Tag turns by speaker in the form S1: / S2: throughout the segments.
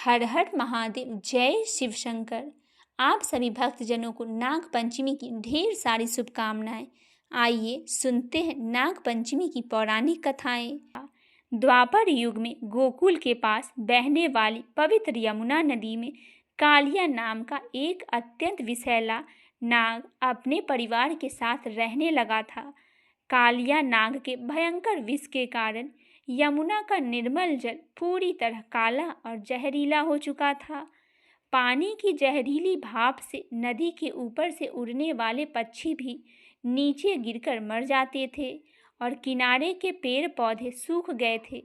S1: हर हर महादेव, जय शिव शंकर। आप सभी भक्तजनों को नाग पंचमी की ढेर सारी शुभकामनाएं। आइए सुनते हैं नाग पंचमी की पौराणिक कथाएं। द्वापर युग में गोकुल के पास बहने वाली पवित्र यमुना नदी में कालिया नाम का एक अत्यंत विषैला नाग अपने परिवार के साथ रहने लगा था। कालिया नाग के भयंकर विष के कारण यमुना का निर्मल जल पूरी तरह काला और जहरीला हो चुका था। पानी की जहरीली भाप से नदी के ऊपर से उड़ने वाले पक्षी भी नीचे गिरकर मर जाते थे और किनारे के पेड़ पौधे सूख गए थे।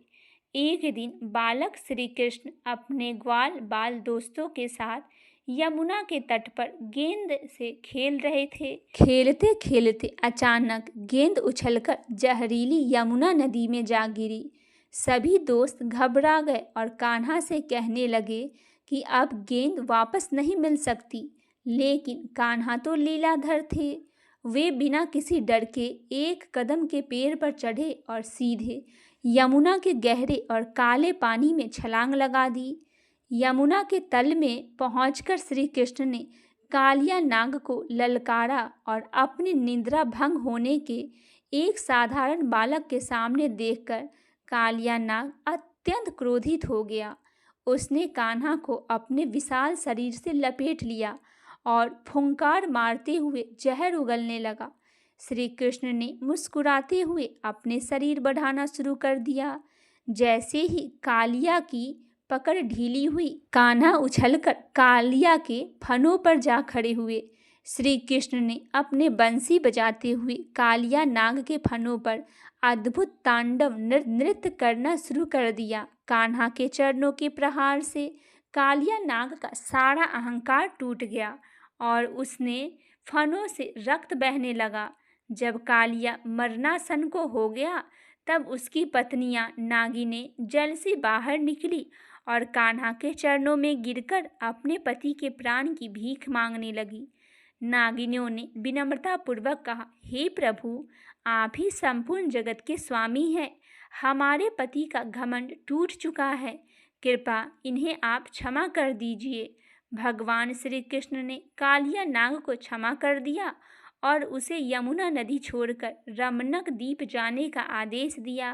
S1: एक दिन बालक श्री कृष्ण अपने ग्वाल बाल दोस्तों के साथ यमुना के तट पर गेंद से खेल रहे थे। खेलते खेलते अचानक गेंद उछलकर जहरीली यमुना नदी में जा गिरी। सभी दोस्त घबरा गए और कान्हा से कहने लगे कि अब गेंद वापस नहीं मिल सकती। लेकिन कान्हा तो लीलाधर थे। वे बिना किसी डर के एक कदम के पेड़ पर चढ़े और सीधे यमुना के गहरे और काले पानी में छलांग लगा दी। यमुना के तल में पहुंचकर श्री कृष्ण ने कालिया नाग को ललकारा और अपनी निद्रा भंग होने के एक साधारण बालक के सामने देखकर कालिया नाग अत्यंत क्रोधित हो गया। उसने कान्हा को अपने विशाल शरीर से लपेट लिया और फुंकार मारते हुए जहर उगलने लगा। श्री कृष्ण ने मुस्कुराते हुए अपने शरीर बढ़ाना शुरू कर दिया। जैसे ही कालिया की पकड़ ढीली हुई, कान्हा उछलकर कालिया के फनों पर जा खड़े हुए। श्री कृष्ण ने अपने बंसी बजाते हुए कालिया नाग के फनों पर अद्भुत तांडव नृत्य करना शुरू कर दिया। कान्हा के चरणों के प्रहार से कालिया नाग का सारा अहंकार टूट गया और उसने फनों से रक्त बहने लगा। जब कालिया मरणासन को हो गया तब उसकी पत्नियां नागिनें जल से बाहर निकली और कान्हा के चरणों में गिरकर अपने पति के प्राण की भीख मांगने लगी। नागिनों ने विनम्रतापूर्वक कहा, हे प्रभु, आप ही संपूर्ण जगत के स्वामी हैं। हमारे पति का घमंड टूट चुका है। कृपा इन्हें आप क्षमा कर दीजिए। भगवान श्री कृष्ण ने कालिया नाग को क्षमा कर दिया और उसे यमुना नदी छोड़कर रमणक द्वीप जाने का आदेश दिया।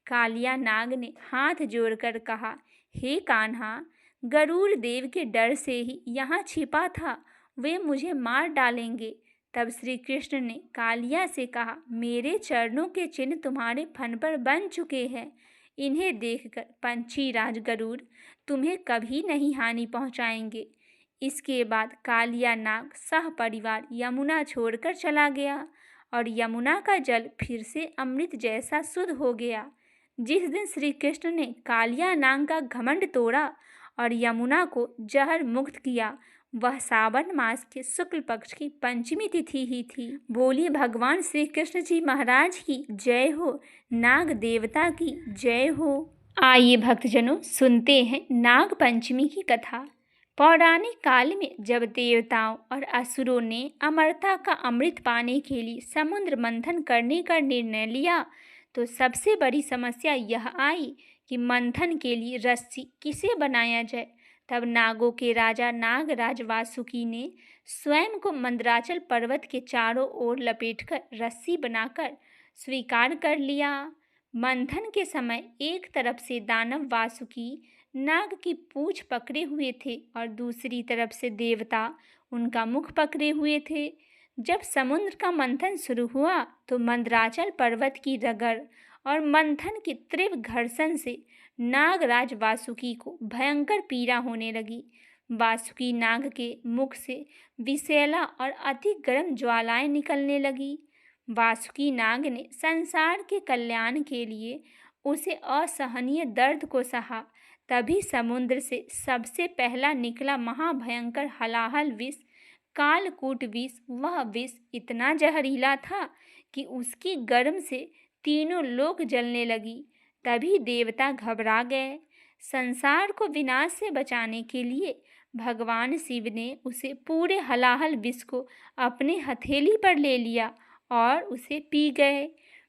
S1: कालिया नाग ने हाथ जोड़कर कहा, हे कान्हा, गरुड़ देव के डर से ही यहाँ छिपा था। वे मुझे मार डालेंगे। तब श्री कृष्ण ने कालिया से कहा, मेरे चरणों के चिन्ह तुम्हारे फन पर बन चुके हैं। इन्हें देखकर पंछी राज गरुड़ तुम्हें कभी नहीं हानि पहुँचाएंगे। इसके बाद कालिया नाग सह परिवार यमुना छोड़कर चला गया और यमुना का जल फिर से अमृत जैसा शुद्ध हो गया। जिस दिन श्री कृष्ण ने कालिया नाग का घमंड तोड़ा और यमुना को जहर मुक्त किया, वह सावन मास के शुक्ल पक्ष की पंचमी तिथि ही थी। बोलिए भगवान श्री कृष्ण जी महाराज की जय हो, नाग देवता की जय हो। आइए भक्तजनों सुनते हैं नाग पंचमी की कथा। पौराणिक काल में जब देवताओं और असुरों ने अमरता का अमृत पाने के लिए समुद्र मंथन करने का निर्णय लिया तो सबसे बड़ी समस्या यह आई कि मंथन के लिए रस्सी किसे बनाया जाए। तब नागों के राजा नागराज वासुकी ने स्वयं को मंदराचल पर्वत के चारों ओर लपेटकर रस्सी बनाकर स्वीकार कर लिया। मंथन के समय एक तरफ से दानव वासुकी नाग की पूंछ पकड़े हुए थे और दूसरी तरफ से देवता उनका मुख पकड़े हुए थे। जब समुद्र का मंथन शुरू हुआ तो मंदराचल पर्वत की रगड़ और मंथन की तीव्र घर्षण से नागराज वासुकी को भयंकर पीड़ा होने लगी। वासुकी नाग के मुख से विषैला और अति गर्म ज्वालाएं निकलने लगी। वासुकी नाग ने संसार के कल्याण के लिए उसे असहनीय दर्द को सहा। तभी समुद्र से सबसे पहला निकला महाभयंकर हलाहल विष, कालकूट विष। वह विष इतना जहरीला था कि उसकी गर्म से तीनों लोक जलने लगी। तभी देवता घबरा गए। संसार को विनाश से बचाने के लिए भगवान शिव ने उसे पूरे हलाहल विष को अपने हथेली पर ले लिया और उसे पी गए।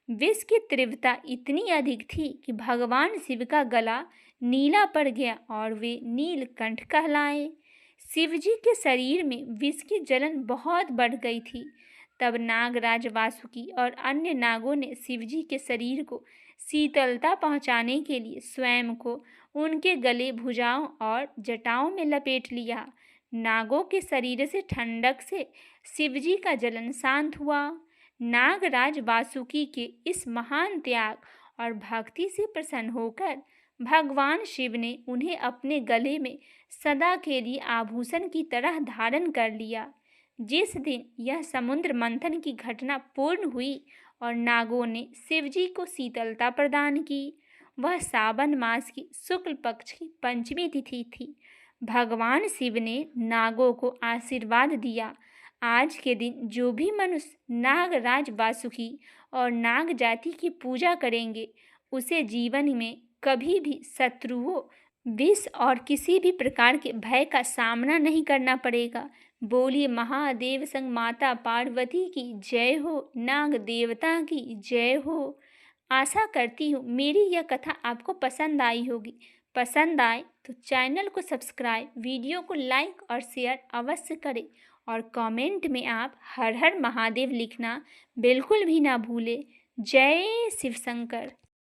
S1: विष की तीव्रता इतनी अधिक थी कि भगवान शिव का गला नीला पड़ गया और वे नीलकंठ कहलाए। शिवजी के शरीर में विष की जलन बहुत बढ़ गई थी। तब नागराज वासुकी और अन्य नागों ने शिवजी के शरीर को शीतलता पहुंचाने के लिए स्वयं को उनके गले, भुजाओं और जटाओं में लपेट लिया। नागों के शरीर से ठंडक से शिवजी का जलन शांत हुआ। नागराज वासुकी के इस महान त्याग और भक्ति से प्रसन्न होकर भगवान शिव ने उन्हें अपने गले में सदा के लिए आभूषण की तरह धारण कर लिया। जिस दिन यह समुद्र मंथन की घटना पूर्ण हुई और नागों ने शिवजी को शीतलता प्रदान की, वह सावन मास की शुक्ल पक्ष की पंचमी तिथि थी। भगवान शिव ने नागों को आशीर्वाद दिया। आज के दिन जो भी मनुष्य नागराज वासुकी और नाग जाति की पूजा करेंगे, उसे जीवन में कभी भी शत्रुओं, विष और किसी भी प्रकार के भय का सामना नहीं करना पड़ेगा। बोलिए महादेव संग माता पार्वती की जय हो, नाग देवता की जय हो। आशा करती हूँ मेरी यह कथा आपको पसंद आई होगी। पसंद आए तो चैनल को सब्सक्राइब, वीडियो को लाइक और शेयर अवश्य करें और कमेंट में आप हर हर महादेव लिखना बिल्कुल भी ना भूलें। जय शिव शंकर।